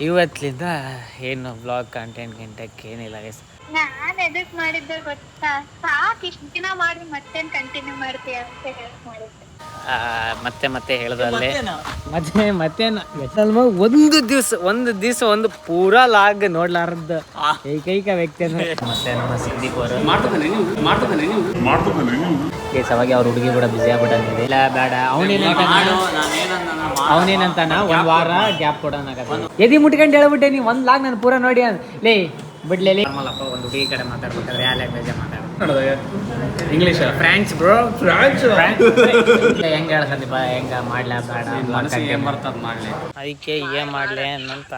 ಇವತ್ತಿಂದ ಏನು blog content ಏನಿಲ್ಲ ಗೈಸ್. ನಾನು ಎದಕ್ ಮಾಡಿದ್ದೆ ಗೊತ್ತಾ? ಸಾಕು ಇಷ್ಟು ದಿನ ಮಾಡಿ ಮತ್ತೇನ್ ಕಂಟಿನ್ಯೂ ಮಾಡ್ತೀಯ ಅಂತ ಹೇಳಕ್ ಮಾಡಿದ್ದೆ. ಮತ್ತೆ ಹೇಳ್ದಲ್ಲೇ ಮತ್ತೇನು ಒಂದು ದಿವಸ ಒಂದು ಪೂರಾ ಲಾಗ್ ನೋಡ್ಲಾರ್ದ ಏಕೈಕ ವ್ಯಕ್ತಿ ಅಂದ್ರೆ ಮತ್ತೆ ನಮ್ಮ ಸಂದೀಪ್ ಅವರು ಕೇಸ್ ಅವಾಗ ಅವ್ರ ಹುಡುಗಿ ಕೂಡ ಬಿಸಿ ಆಗ್ಬಿಟ್ಟಿದೆ. ಇಲ್ಲ ಬೇಡ ಅವನೇನಂತಾನ ಒಂದ್ ವಾರ ಗ್ಯಾಪ್ ಕೊಡೋಣ ಎದಿ ಮುಟ್ಕೊಂಡು ಹೇಳ್ಬಿಟ್ಟೆ ನೀ ಒಂದ್ ಲಾಗ್ ನಾನು ಪೂರಾ ನೋಡಿ ಲೇ ಬಿಡ್ಲೇ ಅಪ್ಪ ಒಂದು ಹುಡುಗಿ ಕಡೆ ಮಾತಾಡ್ಬೇಕಾದ್ರೆ ಯಾವ ಲ್ಯಾಂಗ್ವೇಜ್ ಇಂಗ್ಲೀಷ್ ಫ್ರೆಂಚ್ ಬ್ರೋ ಹೆಂಗ ಹೇಳ ಸಂದೀಪ ಹೆಂಗ ಮಾಡ್ಲಾ ಬೇಡ ಮಾಡ್ಲಿ ಅದಕ್ಕೆ ಏನ್ ಮಾಡ್ಲಿ ಅಂತ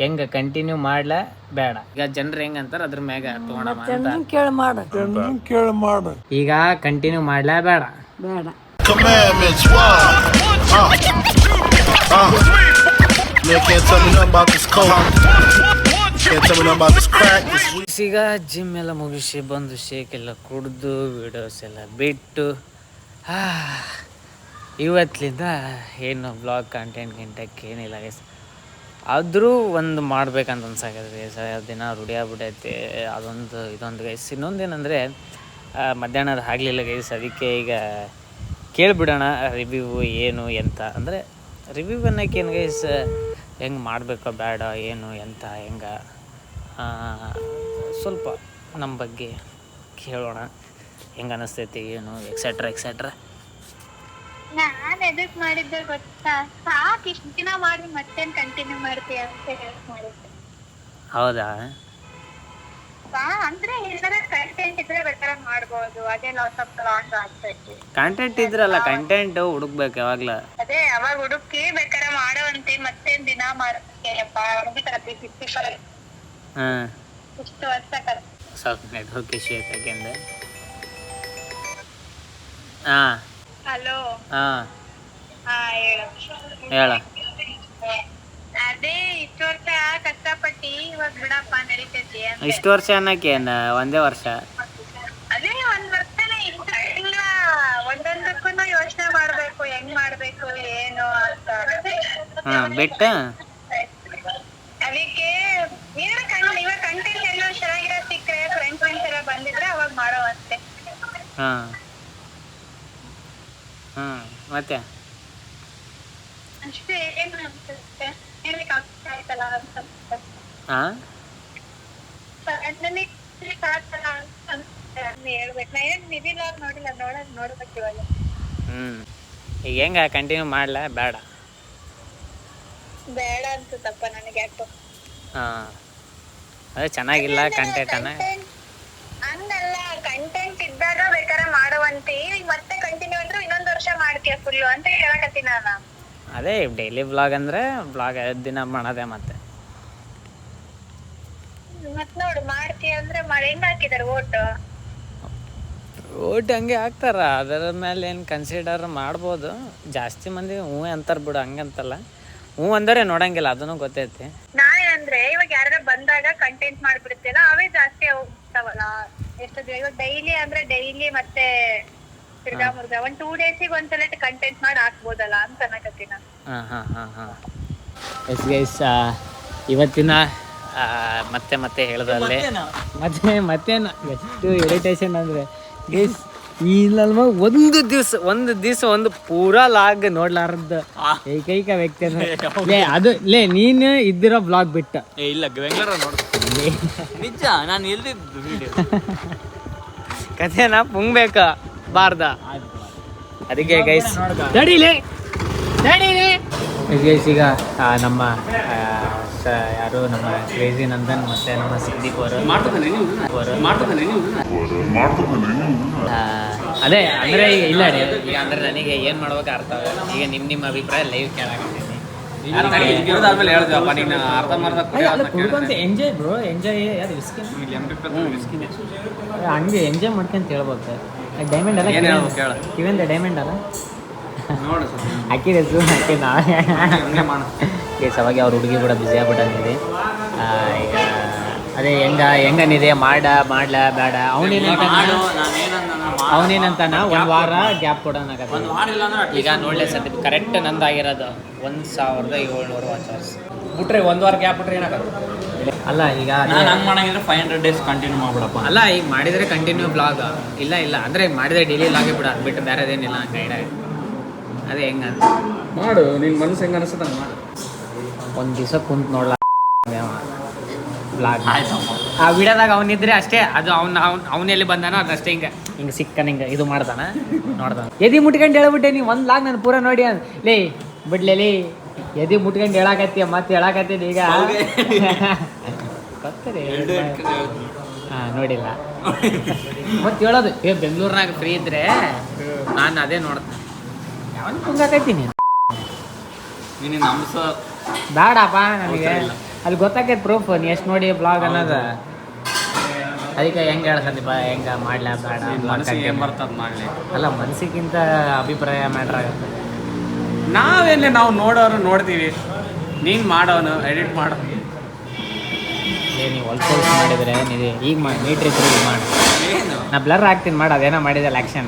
ಹೆಂಗ ಕಂಟಿನ್ಯೂ ಮಾಡ್ಲಾ ಬೇಡ ಈಗ ಜನರು ಹೆಂಗ ಅಂತಾರ ಅದ್ರ ಮ್ಯಾಗ ತಗೊಳ ಈಗ ಕಂಟಿನ್ಯೂ ಮಾಡ್ಲಾ ಬೇಡ ಈಗ ಜಿಮ್ ಎಲ್ಲ ಮುಗಿಸಿ ಬಂದು ಶೇಕ್ ಎಲ್ಲ ಕುಡ್ದು ವಿಡಿಯೋಸ್ ಎಲ್ಲ ಬಿಟ್ಟು ಇವತ್ತಿಂದ ಏನು ಬ್ಲಾಗ್ ಕಂಟೆಂಟ್ ಏನಿಲ್ಲ ಗೈಸ್. ಆದರೂ ಒಂದು ಮಾಡ್ಬೇಕಂತ ಅನ್ಸಾಕೈತೆ ದಿನ ರೂಢಿ ಆಗ್ಬಿಟ್ಟೈತೆ ಇದೊಂದು ಗೈಸ್. ಇನ್ನೊಂದೇನೆಂದರೆ ಮಧ್ಯಾಹ್ನದ ಆಗಲಿಲ್ಲ ಗೈಸ್, ಅದಕ್ಕೆ ಈಗ ಕೇಳಿಬಿಡೋಣ ರಿವ್ಯೂ ಏನು ಎಂತ ಅಂದರೆ ರಿವ್ಯೂ ಅನ್ನೋಕ್ಕೇನು ಗೈಸ್, ಹೆಂಗೆ ಮಾಡಬೇಕೋ ಬೇಡ ಏನು ಎಂತ ಹೆಂಗೆ ಸ್ವಲ್ಪ ನಮ್ಮ ಬಗ್ಗೆ ಕೇಳೋಣ, ಹೆಂಗೆ ಅನಿಸ್ತೈತಿ ಏನು ಎಕ್ಸೆಟ್ರಾ. ನಾನು ಎದಕ್ ಮಾಡಿದ್ದೆ ಗೊತ್ತಾ? ಸಾಕು ಇಷ್ಟು ದಿನ ಮಾಡಿ ಮತ್ತೇನ್ ಕಂಟಿನ್ಯೂ ಮಾಡ್ತೀಯ ಅಂತ ಹೇಳಕ್ ಮಾಡಿದ್ದೆ. ಹೌದಾ? ಅಂದ್ರೆ ಏನಾರ ಕಂಟೆಂಟ್ ಇದ್ರೆ ಬೇಕಾದ್ರೆ ಮಾಡ್ಬೋದು, ಅದೇನೋ ಸ್ವಲ್ಪ ಲಾಂಗ್ ಆಗ್ತೈತಿ. ಕಂಟೆಂಟ್ ಇದ್ರಲ್ಲ, ಕಂಟೆಂಟ್ ಹುಡುಕ್ಬೇಕು ಯಾವಾಗ್ಲ. ಅದೇ ಅವಾಗ ಹುಡುಕಿ ಬೇಕಾದ್ರೆ ಮಾಡೋವಂತೆ ಮತ್ತೇನ್ ದಿನ ಮಾಡ್ಬೇಕಪ್ಪ ಇಷ್ಟು ವರ್ಷ ಸ್ವಲ್ಪ ನೆಟ್ವರ್ಕ್ ಇಶ್ಯೂ ಐತೆ. ಹಲೋ ಹೇಳ. ಅದೇ ಇಷ್ಟು ವರ್ಷ ಕಷ್ಟಪಟ್ಟಿ ಇವಾಗ ಬಿಡಪ್ಪ ನಡೀತೈತಿ. ಇಷ್ಟು ವರ್ಷ ಅನ್ನಕ್ಕೆ ಒಂದೇ ವರ್ಷ? ಅದೇ ಒಂದ್ ವರ್ಷನೇ ಇಲ್ಲ, ಒಂದೊಂದಕ್ಕೂ ಯೋಚನೆ ಮಾಡ್ಬೇಕು ಹೆಂಗ್ ಮಾಡ್ಬೇಕು ಏನು ಅಂತ ಬಿಟ್ಟ ಅದಕ್ಕೆ ಇವಾಗ ಕಂಟೆಂಟ್ ಎಲ್ಲ ಚೆನ್ನಾಗಿರೋ ಸಿಕ್ಕರೆ ಫ್ರೆಂಡ್ಸ್ ಎಲ್ಲ ಬಂದಿದ್ರೆ ಅವಾಗ ಮಾಡೋವಂತೆ. ಮತ್ತೆ ಅಷ್ಟೇ, ಏನು ಅನ್ಸುತ್ತೆ ಹೇಳ್ಲಿಕ್ಕೆ ಆಯ್ತಲ್ಲ ಅಂತ ಹೇಳ್ಬೇಕು. ನಾ ಏನ್ ನಿಧಿಲ್ಲ ನೋಡಿಲ್ಲ, ನೋಡ್ಬೇಕು ಇವಾಗ. ಈಗ ಹೆಂಗ ಕಂಟಿನ್ಯೂ ಮಾಡ್ಲಾ ಬೇಡ ಅನ್ಸುತ್ತಪ್ಪ ನನಗೆ ಯಾಕೋ. ಅದೇ ಚೆನ್ನಾಗಿಲ್ಲ ಕಂಟೆಂಟ್ ಹಂಗಲ್ಲ, ಕಂಟೆಂಟ್ ಇದ್ದಾಗ ಬೇಕಾದ್ರೆ ಮಾಡುವಂತೆ. ಈಗ ಮತ್ತೆ ಕಂಟಿನ್ಯೂ ಅಂದ್ರೆ ಇನ್ನೊಂದ್ ವರ್ಷ ಮಾಡ್ತೀಯ ಫುಲ್ಲು ಅಂತ ಹೇಳಕತ್ತೀನಿ ನಾನು. ಅದೇ ಡೈಲಿ ಬ್ಲಾಗ್ ಅಂದ್ರೆ ಬ್ಲಾಗ್ ದಿನ ಮಾಡೋದೇ. ಮತ್ತೆ ನೋಡು ಮಾಡ್ತೀಯ ಅಂದ್ರೆ ಹೆಂಗ್ ಹಾಕಿದಾರೆ ಓಟ್ ಹಂಗೆ ಹಾಕ್ತಾರ, ಅದರ ಮೇಲೆ ಏನು ಕನ್ಸಿಡರ್ ಮಾಡ್ಬೋದು. ಜಾಸ್ತಿ ಮಂದಿ ಅಂತಾರ ಬಿಡು, ಹಂಗಂತಲ್ಲ. ಅಂದರೆ ನೋಡಂಗಿಲ್ಲ, ಅದನ್ನು ಗೊತ್ತೈತಿ. ನಾನೇನಂದ್ರೆ ಇವಾಗ ಯಾರ ಬಂದಾಗ ಕಂಟೆಂಟ್ ಮಾಡ್ಬಿಡ್ತೇಲ್ಲ, ಅವೇ ಜಾಸ್ತಿ ಹೋಗ್ತಾವಲ್ಲ. ಎಷ್ಟು ಇವಾಗ ಡೈಲಿ ಅಂದ್ರೆ ಡೈಲಿ ಮತ್ತೆ ತಿರ್ಗಾ ಮುರ್ಗಾ ಒಂದ್ 2 days ಒಂದ್ಸಲ ಕಂಟೆಂಟ್ ಮಾಡಿ ಹಾಕ್ಬೋದಲ್ಲ ಅಂತ ಅನ್ನಕತ್ತೀನಿ. ಇವತ್ತಿನ ಮತ್ತೆ ಹೇಳ್ದಲ್ಲೇ ಮತ್ತೇನು ಎಷ್ಟು ಇರಿಟೇಷನ್ ಅಂದ್ರೆ ಇಲ್ಲಲ್ವ ಒಂದು ದಿವಸ ಒಂದು ಪೂರಾ ಲಾಗ್ ನೋಡ್ಲಾರ್ದ ಏಕೈಕ ವ್ಯಕ್ತಿ ಅಂದ್ರೆ ನೀನು ಇದ್ದಿರೋ ಬ್ಲಾಗ್ ಬಿಟ್ಟ. ಇಲ್ಲ ಬೆಂಗಳೂರು ನಿಜ, ನಾನು ಎಲ್ದಿದ್ದು ವಿಡಿಯೋ ಕಥೆನ ಪುಂಗ್ಬೇಕ ಬಾರ್ದ. ಅದಕ್ಕೆ ಗೈಸ್ ತಡೀಲಿ ಗೈಸ್, ಈಗ ನಮ್ಮ ಯಾರು ನಮ್ಮ ಕ್ರೇಜಿ ನಂದನ್ ಮತ್ತೆ ನಮ್ಮ ಸಂದೀಪ್ ಅವರು ಅದೇ ಅಂದ್ರೆ ಈಗ ಇಲ್ಲ ಈಗ ಅಂದ್ರೆ ನನಗೆ ಏನ್ ಮಾಡ್ಬೇಕು ಅರ್ಥ ಆಗಲ್ಲ. ಈಗ ನಿಮ್ಮ ಅಭಿಪ್ರಾಯ ಲೈವ್ ಕೇಳಾಕತ್ತೀನಿ. Enjoy bro, enjoy. ಯಾರು ಹಂಗೆ ಎಂಜಾಯ್ ಮಾಡ್ಕೊಂತ ಹೇಳ್ಬೇಕು. ಡೈಮಂಡ್ ಅಲ್ಲ ಕಿವಿಂದ ಡೈಮಂಡ್ ಅಲ್ಲ ಹಾಕಿದೆ ಝೂಮ್ ಹಾಕಿದ ಅವಾಗ ಅವ್ರ ಹುಡುಗಿ ಕೂಡ ಬಿಸಿ ಆಗ್ಬಿಟ್ಟಿದೆ. ಈಗ ಅದೇ ಹೆಂಗನಿದೆ ಮಾಡ್ಲಾ ಬೇಡ ಅವನೇನಂತ ಅವನೇನಂತಾನ ಒಂದು ವಾರ ಗ್ಯಾಪ್ ಕೊಡೋಣ ಒಂದು ವಾರ ಇಲ್ಲ ಅಂದ್ರೆ ಈಗ ನೋಡಲೇ ಸದ್ಯ ಕರೆಕ್ಟ್ ನಂದಾಗಿರೋದು 1700 ವಾಚ್ ಅವರ್ಸ್ ಬಿಟ್ರೆ ಒಂದು ವಾರ ಗ್ಯಾಪ್ ಬಿಟ್ರೆ ಏನಾಗುತ್ತೆ. ಅಲ್ಲ ಈಗ ನಾನು ಹಂಗೆ ಮಾಡಂಗಿದ್ರೆ 500 days ಕಂಟಿನ್ಯೂ ಮಾಡ್ಬಿಡಪ್ಪ. ಅಲ್ಲ ಈಗ ಮಾಡಿದರೆ ಕಂಟಿನ್ಯೂ ಬ್ಲಾಗ್ ಇಲ್ಲ ಅಂದ್ರೆ ಮಾಡಿದರೆ ಡೈಲಿ ಬ್ಲಾಗೇ ಬಿಡ ಬಿಟ್ಟು ಬೇರೆದೇನಿಲ್ಲ ಗೈಡ ಅದೇ ಹೆಂಗಂತ ಮಾಡು ನಿನ್ನ ಮನಸ್ಸು ಹೆಂಗೆ ಅನಿಸುತ್ತೆ ಹಂಗೆ ಮಾಡು. ಒಂದು ದಿವಸ ಕುಂತು ನೋಡ್ಲ ಬ್ಲಾಗ್ ಆಯ್ತಪ್ಪ. ಆ ವಿಡಿಯೋದಾಗ ಅವನಿದ್ರೆ ಅಷ್ಟೇ ಅದು ಅವನೆಲ್ಲಿ ಬಂದಾನೋ ಅದಷ್ಟೇ ಹಿಂಗೆ ಸಿಕ್ಕನ ಹಿಂಗೆ ಇದು ಮಾಡ್ತಾನ ನೋಡ್ತಾನ ಎದಿ ಮುಟ್ಕೊಂಡು ಹೇಳ್ಬಿಟ್ಟೆ ನೀವು ಒಂದು ಲಾಗ್ ನಾನು ಪೂರ ನೋಡಿ ಲೇ ಬಿಡ್ಲೇ ಎದಿ ಮುಟ್ಕೊಂಡು ಹೇಳಾಕತ್ತೀಯ ಮತ್ತೆ ಹೇಳಾಕತ್ತೀನಿ ಈಗ ಗೊತ್ತರಿ ಹಾಂ ನೋಡಿಲ್ಲ ಮತ್ತೆ ಹೇಳೋದು ಬೆಂಗಳೂರಿನಾಗ ಫ್ರೀ ಇದ್ರೆ ನಾನು ಅದೇ ನೋಡ್ತೀನಿ ಯಾವನ್ ಕುಂಗಾಕತ್ತೀನಿ ನೀನು ಅಂಶ ಬೇಡಪ್ಪ ನನಗೆ ಅಲ್ಲಿ ಗೊತ್ತಾಕೈತೆ ಪ್ರೂಫ್ ನೀ ಎಷ್ಟು ನೋಡಿ ಬ್ಲಾಗ್ ಅನ್ನೋದು ಅದಕ್ಕೆ ಹೆಂಗೆ ಹೇಳ್ಸಂದಿಪ್ಪ ಹೆಂಗೆ ಮಾಡ್ಲಾ ಬೇಡ ಮನಸ್ಸಿಗೆ ಏನು ಬರ್ತದೆ ಮಾಡಲಿ. ಅಲ್ಲ ಮನಸ್ಸಿಗಿಂತ ಅಭಿಪ್ರಾಯ ಮ್ಯಾಟ್ರ್ ಆಗುತ್ತೆ. ನಾವು ನೋಡೋರು ನೋಡ್ತೀವಿ, ನೀನು ಮಾಡೋನು ಎಡಿಟ್ ಮಾಡೋ ನೀವು ಹೊಲ್ಸ್ ಮಾಡಿದರೆ ನೀವು ಈಗ ಮಾಡಿ ನೀಟ್ರಿದ್ರೆ ಈಗ ಮಾಡಿ ಏನು ನಾ ಬ್ಲರ್ ಹಾಕ್ತೀನಿ ಮಾಡಿ ಅದೇನೋ ಮಾಡಿದಲ್ಲ ಆ್ಯಕ್ಷನ್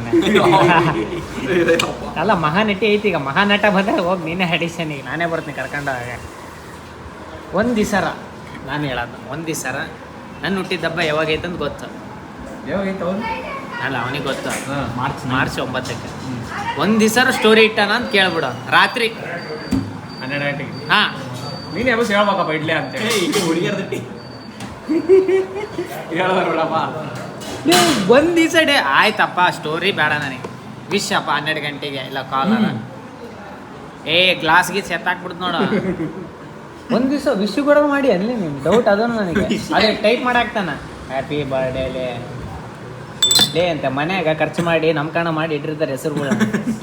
ಅಲ್ಲ ಮಹಾನಟಿ ಐತಿ ಈಗ ಮಹಾನಟ ಬಂದಾಗ ಹೋಗಿ ನೀನೇ ಅಡಿಷನ್ ಈಗ ನಾನೇ ಬರ್ತೀನಿ ಕರ್ಕೊಂಡಾಗ ಒಂದು ದಿವಸರ ನಾನು ಹೇಳೋದು ಒಂದು ದಿವಸರ ನನ್ನ ಹುಟ್ಟಿದ ಹಬ್ಬ ಯಾವಾಗೈತೆ ಅಂತ ಗೊತ್ತು ಅಲ್ಲ ಅವನಿಗೆ ಗೊತ್ತು ಮಾರ್ಚ್ 9ಕ್ಕೆ ಒಂದು ದಿವಸರ ಸ್ಟೋರಿ ಇಟ್ಟಾನ ಅಂತ ಕೇಳ್ಬಿಡು ರಾತ್ರಿ 12 ಗಂಟೆಗೆ. ಹಾಂ ನೀನು ಯಾವಾಗ ಹೇಳ್ಬೇಕಪ್ಪ ಇಡ್ಲಿ ಅಂತೇಳಿ ಹುಡುಗಿಯರ್ದಿ ಹೇಳೋದಪ್ಪ. ನೀವು ಒಂದು ದಿವಸ ಡೇ ಆಯ್ತಪ್ಪ ಸ್ಟೋರಿ ಬೇಡ ನನಗೆ ವಿಶ್ ಅಪ್ಪ 12 ಗಂಟೆಗೆ ಇಲ್ಲ ಕಾಲರ ಗ್ಲಾಸ್ ಗೀಸ್ ಎತ್ತಾಕ್ಬಿಡ್ತು ನೋಡ ಒಂದು ದಿವಸ ವಿಶ್ ಕೂಡ ಮಾಡಿ ಅಲ್ಲಿ ನಿಮ್ಗೆ ಡೌಟ್ ಅದನ್ನು ನನಗೆ ಅದೇ ಟೈಪ್ ಮಾಡಾಕ್ತಾನ ಹ್ಯಾಪಿ ಬರ್ಡೇ ಲೇ ಅಂತ ಮನ್ಯಾಗ ಖರ್ಚು ಮಾಡಿ ನಮ್ಕಣ ಮಾಡಿ ಇಟ್ಟಿರ್ತಾರೆ ಹೆಸರುಗಳು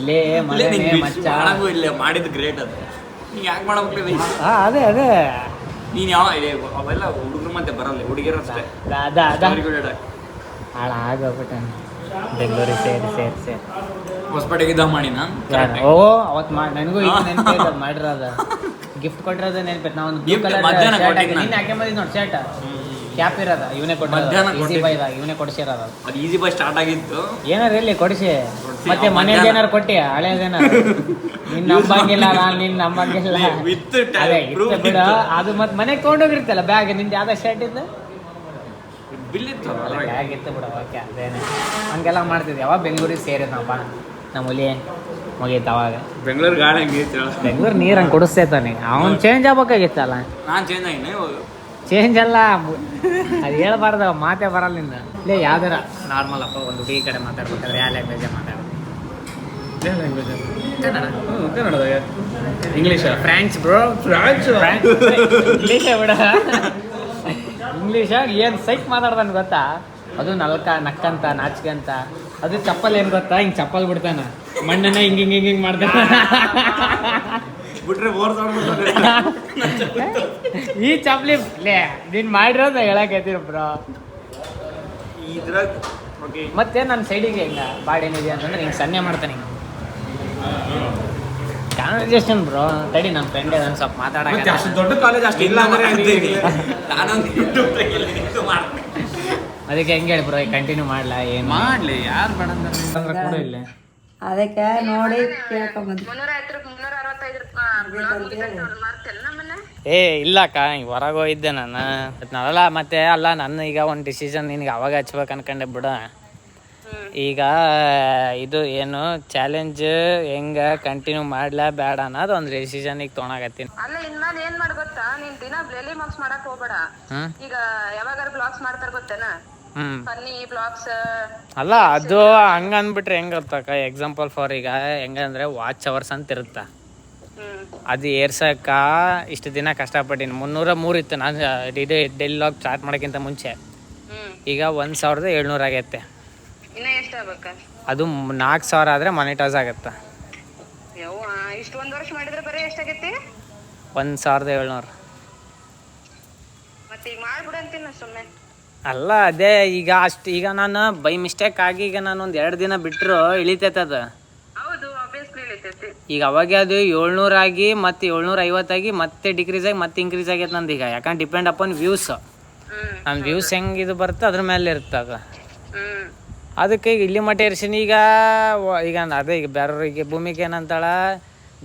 ಲೇ ಮನೆ ಮಚ್ಚ ಇಲ್ಲ ಮಾಡಿದ್ದು ಗ್ರೇಟ್ ಅದು. ನೀನು ಯಾಕೆ ಮಾಡಬೇಕು? ಅದೇ ನೀನು ಯಾವ ಅವೆಲ್ಲ ಹುಡುಗರು ಮತ್ತೆ ಬರಲ್ಲ, ಹುಡುಗಿಯರು ಅಷ್ಟೇ. ಹಾಳಾಗೋಗ್ಬಿಟ್ಟ ಬೆಂಗಳೂರಿಗೆ ಸೇರಿ ಹೊಸಪೇಟೆಗೆ ಇದ್ದ ಮಾಡಿ ನಾನು ಓ ಅವತ್ತು ನನಗೂ ಈಗ ನೆನಪೈತೆ ಅದು ಮಾಡಿರೋದು ಗಿಫ್ಟ್ ಕೊಟ್ಟಿರೋದು ನೆನಪೈತೆ ನಾವು ಒಂದು ಬ್ಲೂ ಕಲರ್ ಮಧ್ಯಾಹ್ನ ಶರ್ಟ್ ಕೊಟ್ಟಿದ್ದು ನೀನು ಹಾಕೆ ಬಂದಿದ್ದು ನೋಡಿ ಶರ್ಟ್ ಕ್ಯಾಪ್ ಇರೋದ ಇವನೇ ಇವನೇ ಕೊಡಿಸಿರೋದು. ಅದು ಈಸಿ ಬೈ ಸ್ಟಾರ್ಟ್ ಆಗಿತ್ತು. ಏನಾರು ಇಲ್ಲಿ ಕೊಡಿಸಿ ಮತ್ತೆ ಮನೇಲಿ ಏನಾರು ಕೊಟ್ಟಿ ಹಳೇದೇನಾರು ನಿನ್ನ ನಂಬಂಗಿಲ್ಲ ನಾನು ನಿನ್ನ ನಂಬಂಗಿಲ್ಲ ಅದೇ ಇತ್ತು ಬಿಡು ಅದು ಮತ್ತೆ ಮನೆಗೆ ತೊಗೊಂಡೋಗಿರ್ತಲ್ಲ ಬ್ಯಾಗ್ ನಿಂದು ಯಾವ್ದು ಶರ್ಟ್ ಇದ್ದು ಬಿಲ್ ಇತ್ತು ಬ್ಯಾಗ್ ಇತ್ತು ಬಿಡು ಓಕೆ ಅದೇನೆ ಹಂಗೆಲ್ಲ ಮಾಡ್ತಿದ್ವಿ ಯಾವಾಗ ಬೆಂಗಳೂರಿಗೆ ಸೇರಿದ್ನಪ್ಪ ನಮ್ಮ ಹುಲಿ ಮುಗೀತು ಅವಾಗ ಬೆಂಗಳೂರು ಗಾಳಿ ಹಂಗಿತ್ತು. ಬೆಂಗಳೂರು ನೀರು ಹಂಗೆ ಕುಡಿಸ್ತೈತಾನೆ ಅವ್ನು ಚೇಂಜ್ ಆಗ್ಬೇಕಾಗಿತ್ತಲ್ಲ. ನಾನು ಚೇಂಜ್ ಆಗಿನ ಇವಾಗ ಚೇಂಜ್ ಅಲ್ಲ ಅದು ಹೇಳ್ಬಾರ್ದು ಮಾತೇ ಬರಲ್ಲ ನಿಂದ ಇಲ್ಲೇ ಯಾವ್ದಾರ ನಾರ್ಮಲ್ ಅಪ್ಪ ಒಂದು ಹುಡುಗಿ ಕಡೆ ಮಾತಾಡ್ಬೇಕಾದ್ರೆ ಯಾವ ಲ್ಯಾಂಗ್ವೇಜೇ ಮಾತಾಡೋದು ಕನ್ನಡದಾಗ ಇಂಗ್ಲೀಷ್ ಫ್ರೆಂಚ್ ಬ್ರೋ ಇಂಗ್ಲೀಷೇ ಬಿಡ ಇಂಗ್ಲೀಷಾಗ ಏನು ಸೈಕ್ ಮಾತಾಡ್ತಾನೆ ಗೊತ್ತಾ ಅದು ನಕ್ಕಂತ ನಾಚಿಕಂತ ಅದು ಚಪ್ಪಲ್ ಏನು ಗೊತ್ತಾ ಹಿಂಗೆ ಚಪ್ಪಲ್ ಬಿಡ್ತಾನ ಮಣ್ಣನ್ನ ಹಿಂಗೆ ಮಾಡ್ತಾನ ಬಿಟ್ರೆ ಬೋರ್ ಈ ಚಪ್ಪಲಿ ಲೇ ನೀನು ಮಾಡಿರೋದು ಹೇಳಕೈತೀರ ಬ್ರೋ ಇದ್ರಾಗ ಓಕೆ. ಮತ್ತೆ ನನ್ನ ಸೈಡಿಗೆ ಹಿಂಗೆ ಬಾಡೇನಿದೆ ಅಂತಂದ್ರೆ ಹಿಂಗೆ ಸನ್ನೆ ಮಾಡ್ತಾನೆ ಹಿಂಗೆ ಕಾನ್ವರ್ಸೇಷನ್ ಬ್ರೋ ತಡಿ ನನ್ನ ಫ್ರೆಂಡ್ ನಾನು ಸ್ವಲ್ಪ ಮಾತಾಡಕ್ಕೆ ಅಷ್ಟು ದೊಡ್ಡ ಕಾಲೇಜ್ ಅಷ್ಟು ಇಲ್ಲ ಅಂದ್ರೆ ನಾನೊಂದು ಯೂಟ್ಯೂಬ್ ಮಾಡ್ತೀನಿ. ಅದಕ್ಕೆ ಹೆಂಗೆ ಹೇಳಿ ಬ್ರೋ ಕಂಟಿನ್ಯೂ ಮಾಡಲ ಏನು ಮಾಡ್ಲಿ ಯಾರು ಬೇಡ ಅಂದ್ರೆ ಕೂಡ ಇಲ್ಲ. ಅದಕ್ಕೆ ನೋಡಿ ಕೇಳ್ಕೊಂಬಂದು 365 ಏ ಇಲ್ಲಕ್ಕ ಹೊರಗೆ ಹೋಗಿದ್ದೆ ನಾನು ನಾನಲ್ಲ ಮತ್ತೆ ಅಲ್ಲ ನನ್ನ ಈಗ ಒಂದು ಡಿಸಿಷನ್ ನಿನಗೆ ಅವಾಗ ಹಚ್ಬೇಕು ಅನ್ಕೊಂಡೆ ಬಿಡ. ಈಗ ಇದು ಏನು ಚಾಲೆಂಜ್ ಹೆಂಗ ಕಂಟಿನ್ಯೂ ಮಾಡ್ಲಾ ಬೇಡ ಅನ್ನೋದು ಒಂದು ಡಿಸಿಷನ್ ಈಗ ತೊಗೊಳಕತ್ತೀನಿ. ಅಲ್ಲ ಇನ್ಮೇಲೆ ಏನ್ ಮಾಡ್ ಗೊತ್ತಾ ನೀನ್ ದಿನ ಡೈಲಿ ಬ್ಲಾಗ್ಸ್ ಮಾಡಕ್ ಹೋಗ್ಬೇಡ. ಈಗ ಯಾವಾಗಾರ ಬ್ಲಾಗ್ಸ್ ಮಾಡ್ತಾರ ಗೊತ್ತೇನಾ ಫನ್ನಿ ಬ್ಲಾಗ್ಸ್. ಅಲ್ಲ ಅದು ಹಂಗ ಅಂದ್ಬಿಟ್ರೆ ಹೆಂಗ ಗೊತ್ತಕ್ಕ ಎಕ್ಸಾಂಪಲ್ ಫಾರ್ ಈಗ ಹೆಂಗಂದ್ರೆ ವಾಚ್ ಅವರ್ಸ್ ಅಂತ ಇರುತ್ತ ಅದು ಏರ್ಸಕ್ಕ ಇಷ್ಟು ದಿನ ಕಷ್ಟಪಟ್ಟಿನಿ 303 ಇತ್ತು ನಾನು ಡೈಲಿ ಲಾಗ್ ಸ್ಟಾರ್ಟ್ ಮಾಡೋಕ್ಕಿಂತ ಮುಂಚೆ. ಈಗ 1700 ಆಗೈತೆ. ಇನ್ನ ಎಷ್ಟ ಆಗ್ಬೇಕ ಅದು 4000 ಆದ್ರೆ ಮಾನಿಟೈಸ್ ಆಗತ್ತೆ. ಇಷ್ಟು ಒಂದ್ ವರ್ಷ ಮಾಡಿದ್ರೆ ಬರೀ ಎಷ್ಟಾಗೈತಿ 1700. ಮತ್ತೆ ಈಗ ಮಾಡ್ಬಿಡಂತೀನಿ ಸುಮ್ಮನೆ. ಅಲ್ಲ ಅದೇ ಈಗ ಅಷ್ಟು ಈಗ ನಾನು ಬೈ ಮಿಸ್ಟೇಕ್ ಆಗಿ ಈಗ ನಾನು ಒಂದು 2 ದಿನ ಬಿಟ್ಟರು ಇಳಿತೈತೆ ಅದು. ಹೌದು ಆಬ್ವಿಯಸ್ಲಿ ಇಳಿತೈತಿ. ಈಗ ಅವಾಗ ಅದು 700 ಆಗಿ ಮತ್ತೆ 750 ಆಗಿ ಮತ್ತೆ ಡಿಕ್ರೀಸ್ ಆಗಿ ಮತ್ತೆ ಇನ್ಕ್ರೀಸ್ ಆಗೈತೆ ನಂದು ಈಗ. ಯಾಕಂದ್ರೆ ಡಿಪೆಂಡ್ ಅಪಾನ್ ವ್ಯೂಸ್. ನನ್ನ ವ್ಯೂಸ್ ಹೆಂಗೆ ಇದು ಬರುತ್ತೆ ಅದ್ರ ಮೇಲೆ ಇರುತ್ತೆ ಅದು. ಅದಕ್ಕೆ ಈಗ ಇಲ್ಲಿ ಮಟ್ಟ ಇರ್ಸಿನಿ. ಈಗ ಅದೇ ಈಗ ಬೇರೆಯವ್ರಿಗೆ ಭೂಮಿಗೆ ಏನಂತಾಳ,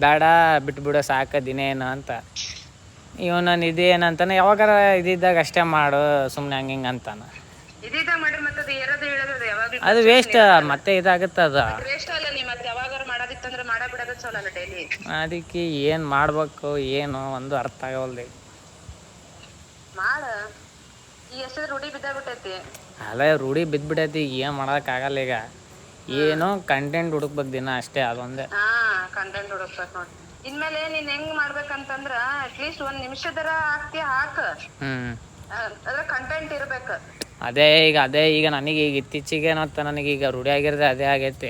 ಬೇಡ ಬಿಟ್ಬಿಡೋ ಸಾಕು ದಿನ ಏನು ಅಂತ. ಇವನು ನಿಧಿ ಏನಂತಾನೆ, ಯಾವಾಗಾರ ಇದ್ದಾಗ ಅಷ್ಟೇ ಮಾಡು ಸುಮ್ಮನೆ ಹಂಗೆ ಅಂತಾನ. ಇದಾಗ ಮಾಡ್ರಿ ಮತ್ತೆ ಅದು ಏರೋದು ಇಳೋದು ಯಾವಾಗ ಅದು ವೇಸ್ಟ್, ಮತ್ತೆ ಇದಾಗುತ್ತೆ ಅದು. ವೇಸ್ಟ್ ಅಲ್ಲ. ನೀ ಮತ್ತೆ ಯಾವಾಗಾರ ಮಾಡೋದಿತ್ತಂದ್ರೆ ಮಾಡ ಬಿಡೋದು ಚಲೋ ಅಲ್ಲ ಡೈಲಿ. ಅದಕ್ಕೆ ಏನು ಮಾಡ್ಬೇಕು ಏನು ಒಂದು ಅರ್ಥ ಆಗವಲ್ದು. ಮಾಡ ಈ ಹೆಸರು ರೂಢಿ ಬಿದ್ದಾಗ್ಬಿಟ್ಟೈತಿ. ಅಲ್ಲ ರೂಢಿ ಬಿದ್ದುಬಿಟ್ಟೈತಿ, ಈಗ ಏನು ಮಾಡೋಕ್ಕಾಗಲ್ಲ. ಈಗ ಏನೋ ಕಂಟೆಂಟ್ ಹುಡುಕ್ಬೇಕು ದಿನ ಅಷ್ಟೇ, ಅದೊಂದೇ. ಕಂಟೆಂಟ್ ಹುಡುಕ್ಬೇಕು ನೋಡಿ. ಇನ್ಮೇಲೆ ನೀನ್ ಹೆಂಗ್ ಮಾಡ್ಬೇಕಂತಂದ್ರ ಅಟ್ಲೀಸ್ಟ್ 1 ನಿಮಿಷದರ ಹಾಕ್ತಿಯ ಹಾಕ. ಅದ್ರ ಕಂಟೆಂಟ್ ಇರ್ಬೇಕು. ಅದೇ ಈಗ ನನಗೆ ಈಗ ಇತ್ತೀಚೆಗೆ ನನಗೀಗ ರೂಢಿ ಆಗಿರೋದೆ ಅದೇ ಆಗೈತಿ.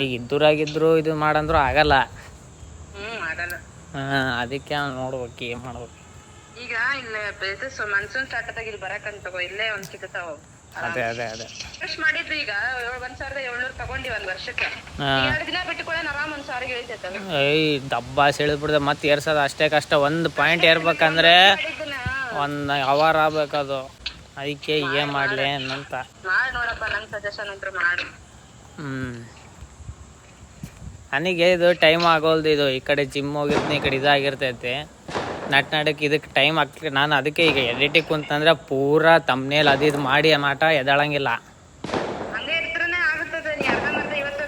ಈಗ ಇದ್ದೂರಾಗಿದ್ರು ಇದು ಮಾಡಂದ್ರು ಆಗಲ್ಲ. ಆಗಲ್ಲ. ಅದಕ್ಕೆ ನೋಡ್ಬೇಕು ಏನ್ ಮಾಡ್ಬೇಕು. ಈಗ ಇಲ್ಲ ಮನ್ಸೂನ್ ಸ್ಟಾರ್ಟ್ ಆದಾಗ ಇಲ್ಲಿ ಬರಕಂತ ತಗೋ, ಇಲ್ಲೇ ಒಂದ್ ಸಿಗುತ್ತಾವ. ಅದೇ ಫ್ರೆಶ್ ಮಾಡಿದ್ರು ಈಗ 1,700 ತಗೊಂಡಿ 1 ವರ್ಷಕ್ಕೆ. 2 ದಿನ ಬಿಟ್ಟುಕೊಳ್ಳೆ ಆರಾಮ್ 1,000 ಇಳಿತೈತಲ್ಲ. ದಬ್ಬ ಸೆಳೆದ್ಬಿಡ್ದೆ. ಮತ್ತೆ ಏರ್ಸೋದು ಅಷ್ಟೇ ಕಷ್ಟ. ಒಂದು ಪಾಯಿಂಟ್ ಏರ್ಬೇಕಂದ್ರೆ 1 ಅವರ್ ಆಗ್ಬೇಕದು. ಅದಕ್ಕೆ ಏನ್ ಮಾಡ್ಲಿ ಅಂತ ಮಾಡಿ ನೋಡಪ್ಪ. ನಂಗೆ ಸಜೆಷನ್ ಅಂತ ಮಾಡು. ನನಗೆ ಇದು ಟೈಮ್ ಆಗೋಲ್ದು. ಇದು ಈ ಕಡೆ ಜಿಮ್ ಹೋಗಿರ್ತೀನಿ, ಈ ಕಡೆ ಇದಾಗಿರ್ತೈತಿ. ನಡಕ್ಕೆ ಇದಕ್ಕೆ ಟೈಮ್ ಆಗ್ತದೆ. ನಾನು ಅದಕ್ಕೆ ಈಗ ಎಡಿಟಿಂಗ್ ಕುಂತಂದ್ರೆ ಪೂರಾ ತಮ್ನೇಲ್ ಅದು ಮಾಡಿ ಮಾಟ ಎದಳಂಗಿಲ್ಲ. ಹಂಗೆ ಇದ್ರನೇ ಆಗುತ್ತದೆ. ನೀ ಅರ್ಧಂಬರ್ಧ ಇವತ್ತು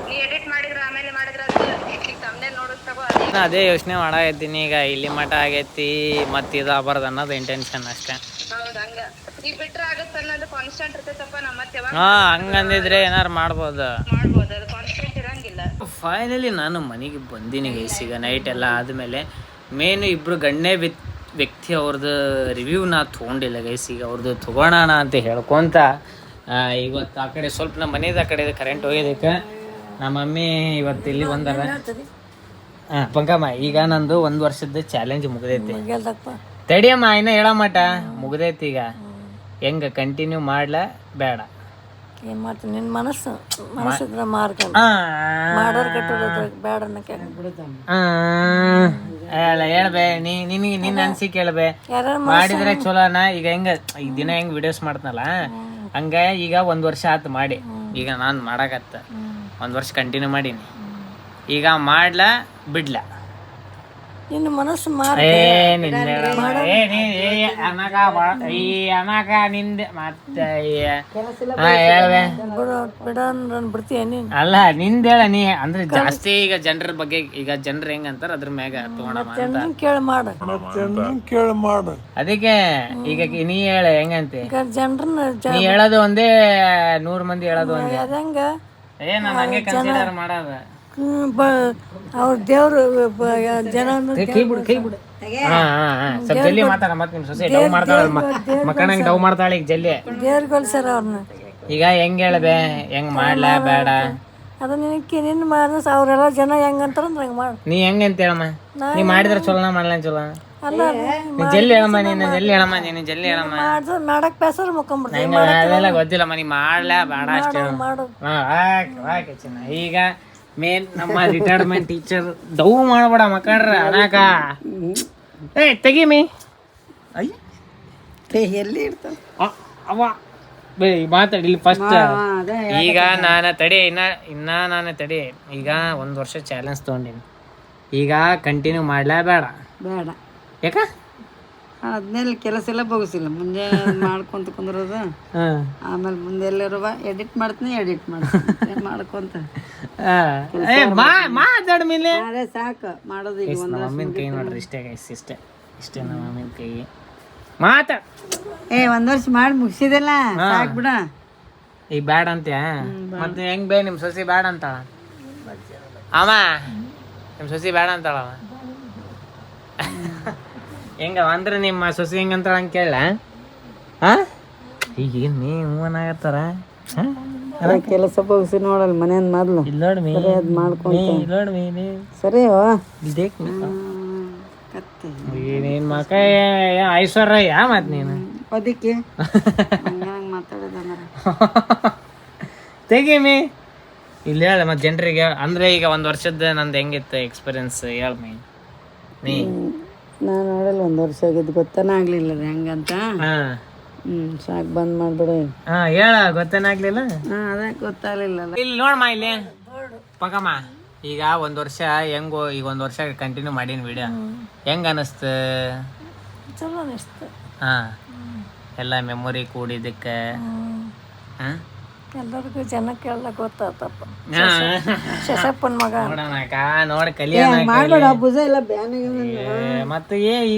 ನೀ ಎಡಿಟ್ ಮಾಡಿದ್ರ ಆಮೇಲೆ ಮಾಡಿದ್ರ ತಮ್ನೇಲ್ ನೋಡಿಸ್ತಾಗೋ. ಅದೇ ಯೋಚನೆ ಮಾಡಾಕತ್ತೀನಿ. ಈಗ ಇಲ್ಲಿ ಮಠ ಆಗೈತಿ, ಮತ್ತೆ ಇದಾಗಬಾರ್ದು ಅನ್ನೋದು ಇಂಟೆನ್ಷನ್ ಅಷ್ಟೇ. ಹೌದು, ಹಂಗ ಈಗ ಬಿಟ್ರೆ ಆಗುತ್ತೆ ಅನ್ನೋದು ಕಾನ್ಸ್ಟೆಂಟ್ ಇರ್ತೈತಪ್ಪ. ನಮ್ಮ ಮತ್ತೆ ಹಂಗಂದಿದ್ರೆ ಏನಾರು ಮಾಡ್ಬೋದು. ಅದು ಕಾನ್ಸ್ಟೆಂಟ್ ಇರಂಗಿಲ್ಲ. ಫೈನಲಿ ನಾನು ಮನೆಗೆ ಬಂದೀನಿ ಗೈಸ್. ಈಗ ನೈಟ್ ಎಲ್ಲ ಆದಮೇಲೆ ಮೇನ್ ಇಬ್ಬರು ಗಣ್ಯ ವ್ಯಕ್ತಿ ಅವ್ರದ್ದು ರಿವ್ಯೂನ ತೊಗೊಂಡಿಲ್ಲ ಗೈಸ್. ಈಗ ಅವ್ರದ್ದು ತೊಗೊಳೋಣ ಅಂತ ಹೇಳ್ಕೊತ ಇವತ್ತು ಆ ಕಡೆ ಸ್ವಲ್ಪ ನಮ್ಮ ಮನೇದು ಆ ಕಡೆ ಕರೆಂಟ್ ಹೋಗಿದ್ದಕ್ಕೆ ನಮ್ಮ ಮಮ್ಮಿ ಇವತ್ತು ಇಲ್ಲಿ ಬಂದಾರ. ಪಂಕಮ್ಮ, ಈಗ ನಂದು 1 ವರ್ಷದ ಚಾಲೆಂಜ್ ಮುಗ್ದೈತಿ. ತಡಿಯಮ್ಮ, ಇನ್ನ ಹೇಳಮಟ ಮುಗ್ದೈತಿ. ಈಗ ಹೆಂಗ ಕಂಟಿನ್ಯೂ ಮಾಡ್ಲಾ ಬೇಡ? ಏನ್ ಮಾಡ್ತೀನಿ, ನಿನ್ನ ಮನಸ್ಸಿದ್ರೆ ಮಾಡ್ಕೊಂಡು ಮಾಡೋರ್ ಕೆಟ್ಟೋದ್ರ ಬೇಡ ಅನ್ನಕ್ಕೆ ಹೇಳ್ಬೇ. ನಿನ್ನ ಅನ್ಸಿಕೆ ಹೇಳ್ಬೇ. ಮಾಡಿದ್ರೆ ಚಲೋನ? ಈಗ ಹೆಂಗ ಈಗ ದಿನ ಹೆಂಗ್ ವಿಡಿಯೋಸ್ ಮಾಡ್ತನಲ್ಲ ಹಂಗ ಈಗ 1 ವರ್ಷ ಆತು ಮಾಡಿ. ಈಗ ನಾನು ಮಾಡಕತ್ತ 1 ವರ್ಷ ಕಂಟಿನ್ಯೂ ಮಾಡೀನಿ. ಈಗ ಮಾಡ್ಲಾ ಬಿಡ್ಲಾ? ನಿನ್ನ ಮನಸ್ಸು ಬಿಡ್ತೀಯ ನೀನ್? ಅಲ್ಲ ನಿಂದ ಹೇಳ ನೀ. ಅಂದ್ರೆ ಜಾಸ್ತಿ ಈಗ ಜನರ ಬಗ್ಗೆ, ಈಗ ಜನರು ಹೆಂಗ ಅಂತಾರ ಅದ್ರ ಮ್ಯಾಗ ತಗೋಣ ಕೇಳಿ ಮಾಡ. ಅದಕ್ಕೆ ಈಗ ನೀ ಹೇಳ ಹೆಂಗಂತೆ. ಜನರನ್ನ ನೀ ಹೇಳೋದು ಒಂದೇ, 100 ಮಂದಿ ಹೇಳೋದು ಒಂದೇ. ಅದಂಗ ನಾನು ಹಂಗೆ ಕನ್ಸಿಡರ್ ಮಾಡೋದ. ಅವ್ರ ದೇವ್ರು ಜನ ಕೈ ಬಿಡು. ಸ್ವಲ್ಪ ಜಲ್ದಿ ಮಾತಾಡ. ಮತ್ತೆ ನಿಮ್ ಸೊಸೆ ಡವ್ ಮಾಡ್ತಾಳ, ಮಕ್ಕಳಂಗೆ ಡವ್ ಮಾಡ್ತಾಳೆ. ಈಗ ಜಲ್ದಿ ದೇವ್ರು ಕಳ್ಸ್ಯಾರ ಅವ್ರನ್ನ. ಈಗ ಹೆಂಗ್ ಹೇಳ್ಬೆ, ಹೆಂಗ್ ಮಾಡ್ಲಾ ಬೇಡ? ಅದ ನಿನ್ನ ಮನಸ್ಸು. ಅವ್ರೆಲ್ಲ ಜನ ಹೆಂಗಂತಾರ ಹಂಗ ಮಾಡ. ನೀ ಹೆಂಗಂತ ಹೇಳಮ್ಮ. ನೀ ಮಾಡಿದ್ರೆ ಚಲೋನ ಮಾಡ್ಲ ಚಲೋ? ಅಲ್ಲ ನೀ ಜಲ್ದಿ ಹೇಳಮ್ಮ. ಜಲ್ದಿ ಹೇಳಮ್ಮ. ಮಾಡಕ್ ಬೇಸರ ಮುಕ್ಕೊಂಡ್ಬಿಡ್ತೀನಿ. ಅದೆಲ್ಲ ಗೊತ್ತಿಲ್ಲಮ್ಮ. ನೀ ಮಾಡ್ಲಾ ಬೇಡ ಅಷ್ಟೇ ಮಾಡು. ಈಗ ಮೇನ್ ನಮ್ಮ ರಿಟೈರ್ಮೆಂಟ್ ಟೀಚರ್ ಡವ್ ಮಾಡ್ಬೇಡ ಮಕ್ಕಳ್ರ ಅನಾಕ. ತೆಗಿಮಿ ಎಲ್ಲಿ ಇರ್ತಾವ ಅವ ಮಾತಾಡಿ ಫಸ್ಟ್. ಈಗ ನಾನು ತಡಿ ಇನ್ನ ನಾನು ತಡಿ. ಈಗ 1 ವರ್ಷ ಚಾಲೆಂಜ್ ತೊಗೊಂಡಿನಿ. ಈಗ ಕಂಟಿನ್ಯೂ ಮಾಡ್ಲಾ ಬೇಡ? ಬೇಡ. ಯಾಕ? ಅದ್ಮೇಲೆ ಕೆಲಸ ಎಲ್ಲ ಬೋಗಿಸಿಲ್ಲ. ಮುಂದೆ ಮಾಡ್ಕೊಂತ ಕುಂದ್ರೋದು, ಆಮೇಲೆ ಮುಂದೆ ಎಲ್ಲರೂ ಎಡಿಟ್ ಮಾಡ್ತೀನಿ ಮಾಡ್ಕೊಂತ ಮಾತಾಡ ಮೇಲೆ ಅದೇ ಸಾಕು ಮಾಡೋದು. ಈಗ ಮಮ್ಮಿನ ಕೈ ನೋಡ್ರಿ. ಇಷ್ಟೇ ನಮ್ಮ ಮಮ್ಮಿನ ಕೈ ಮಾತಾಡ. 1 ವರ್ಷ ಮಾಡಿ ಮುಗಿಸಿದೆಲ್ಲ ಸಾಕು ಬಿಡ. ಈಗ ಬ್ಯಾಡ ಅಂತ್ಯಾ? ಮತ್ತೆ ಹೆಂಗ್ ಬೇ ನಿಮ್ ಸೊಸಿ ಬ್ಯಾಡ ಅಂತಾಳ? ಅಮ್ಮ ನಿಮ್ ಸೊಸಿ ಬ್ಯಾಡ ಅಂತಾಳ? ಹೆಂಗ ಅಂದ್ರೆ ನಿಮ್ಮ ಸೊಸಿ ಹೆಂಗಂತಾಳ ಹಂಗೆ ಕೇಳ. ಈಗ ನೀವನಾಗತ್ತಾರ ಕೆಲಸ ಬೋಗಿಸಿ ನೋಡಲ್ಲ ಮನೇನ್ ಮೊದ್ಲು. ಇಲ್ಲ ನೋಡ್ಮಿ ಮಾಡ್ಕೊಂತ ಸರಿ ನೀನ್ ಮಕ ಐಶ್ವರ್ಯ ಮತ್ ನೀನು ಅದಕ್ಕೆ ಮಾತಾಡೋದ ತೆಗಿಮಿ. ಇಲ್ಲ ಹೇಳ ಮತ್ತೆ ಜನರಿಗೆ. ಅಂದ್ರೆ ಈಗ 1 ವರ್ಷದ ನಂದು ಹೆಂಗಿತ್ತು ಎಕ್ಸ್ಪೀರಿಯನ್ಸ್ ಹೇಳ್ಮಿ. ನೀ ನಾನು ನೋಡಲ್ಲ 1 ವರ್ಷ ಆಗಿದ್ದು ಗೊತ್ತಾನ ಆಗ್ಲಿಲ್ಲ ಹೆಂಗಂತ. ಸಾಕು ಬಂದ್ ಮಾಡ್ಬಿಡು. ಹಾಂ ಹೇಳ ಗೊತ್ತೇನಾಗ್ಲಿಲ್ಲ. ಅದೇ ಗೊತ್ತಾಗಲಿಲ್ಲ. ಇಲ್ಲಿ ನೋಡಮ್ಮ ಇಲ್ಲಿ ಪಕ್ಕಮ್ಮ ಈಗ ಒಂದು ವರ್ಷ ಹೆಂಗೋ ಈಗ ಒಂದು ವರ್ಷ ಕಂಟಿನ್ಯೂ ಮಾಡೀನಿ ವಿಡಿಯೋ ಹೆಂಗೆ ಅನ್ನಿಸ್ತು? ಚಲೋ ಅನಿಸ್ತು. ಹಾಂ ಎಲ್ಲ ಮೆಮೊರಿ ಕೂಡಿದ್ದಕ್ಕೆ ಹಾಂ ಎಲ್ಲರಿಗೂ ಜನಕ್ಕೆ ಎಲ್ಲ ಗೊತ್ತಾತಪ್ಪ. ಶಶಪ್ಪನ ಮಗ ನೋಡೋಣಕ್ಕ ನೋಡಿ ಕಲಿಯೋಣ. ಮಾಡ್ಬೇಡ ಭುಜ ಎಲ್ಲ ಬ್ಯಾನಿಗೆ ಮತ್ತೆ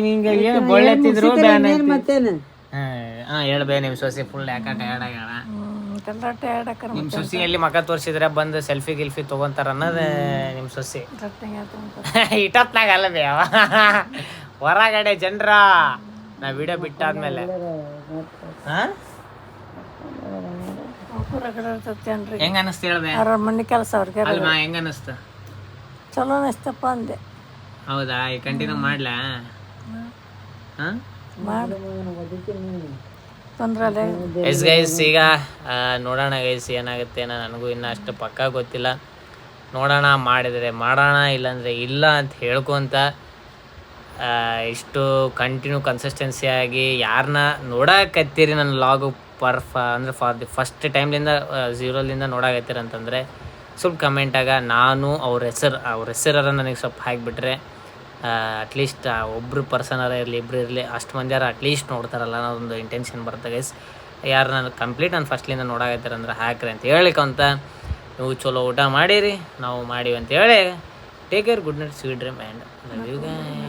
ಹಿಂಗೆ ಏನು ಬೊಳ್ಳೆತ್ತಿದ್ರು ಬ್ಯಾನ್ ಮತ್ತೇನು. ಹಾಂ ಹೇಳ್ಬೇ ನಿಮ್ಮ ಸೊಸೆ ಫುಲ್ ಯಾಕೆ ಟಯರ್ಡ್ ಆಗ್ಯಾಳ. ನಿಮ್ಮ ಸೊಸಿ ಎಲ್ಲಿ ಮಕ ತೋರಿಸಿದ್ರೆ ಬಂದು ಸೆಲ್ಫಿ ಗಿಲ್ಫಿ ತೊಗೊಂತಾರ ಅನ್ನೋದು ನಿಮ್ಮ ಸೊಸಿ. ಇಟ್ಟತ್ನಾಗ ಅಲ್ಲ ಬೇ ಅವ ಹೊರಗಡೆ ಜನರ ನಾ ವಿಡಿಯೋ ಬಿಟ್ಟಾದ್ಮೇಲೆ ಹೆಂಗ ಅನಿಸ್ತು ಹೇಳ್ಬೇ? ಮನೆ ಕೆಲಸ ಅವ್ರಿಗೆ ಅಲ್ವಾ ಹೆಂಗ ಅನಿಸ್ತು? ಚಲೋ ಅನಿಸ್ತಪ್ಪ ಅಂದೆ. ಹೌದಾ ಈಗ ಕಂಟಿನ್ಯೂ ಮಾಡ್ಲಾ? ಹಾಂ ಎಸ್ ಗೈಸ್ ಈಗ ನೋಡೋಣ ಗೈಸ್ ಏನಾಗುತ್ತೆ ನನಗೂ ಇನ್ನೂ ಅಷ್ಟು ಪಕ್ಕಾ ಗೊತ್ತಿಲ್ಲ. ನೋಡೋಣ ಮಾಡಿದರೆ ಮಾಡೋಣ ಇಲ್ಲಾಂದರೆ ಇಲ್ಲ ಅಂತ ಹೇಳ್ಕೊತ ಇಷ್ಟು ಕಂಟಿನ್ಯೂ ಕನ್ಸಿಸ್ಟೆನ್ಸಿಯಾಗಿ ಯಾರನ್ನ ನೋಡಕತ್ತೀರಿ ನನ್ನ ಲಾಗು ಅಂದರೆ ಫಾರ್ ದಿ ಫಸ್ಟ್ ಟೈಮ್ಲಿಂದ 0ಲಿಂದ ನೋಡಾಕತ್ತೀರಿ ಅಂತಂದರೆ ಸ್ವಲ್ಪ ಕಮೆಂಟಾಗ ನಾನು ಅವ್ರ ಹೆಸರ ನನಗೆ ಸ್ವಲ್ಪ ಹಾಕಿಬಿಟ್ರೆ ಅಟ್ಲೀಸ್ಟ್ ಒಬ್ಬರು ಪರ್ಸನರ ಇರಲಿ ಇಬ್ಬರು ಇರಲಿ ಅಷ್ಟು ಮಂದಿಯಾರ ಅಟ್ಲೀಸ್ಟ್ ನೋಡ್ತಾರಲ್ಲ ಅನ್ನೋದೊಂದು ಇಂಟೆನ್ಷನ್ ಬರುತ್ತೆ ಗೈಸ್. ಯಾರು ನಾನು ಕಂಪ್ಲೀಟ್ ನಾನು ಫಸ್ಟ್ಲಿಂದ ನೋಡಾಕತ್ತೀರಂದ್ರೆ ಹಾಕ್ರಿ ಅಂತ ಹೇಳಿಕಂತ ನೀವು ಚಲೋ ಊಟ ಮಾಡಿರಿ ನಾವು ಮಾಡೀವಿ ಅಂತ ಹೇಳಿ take care, good night, sweet dream and love you guys.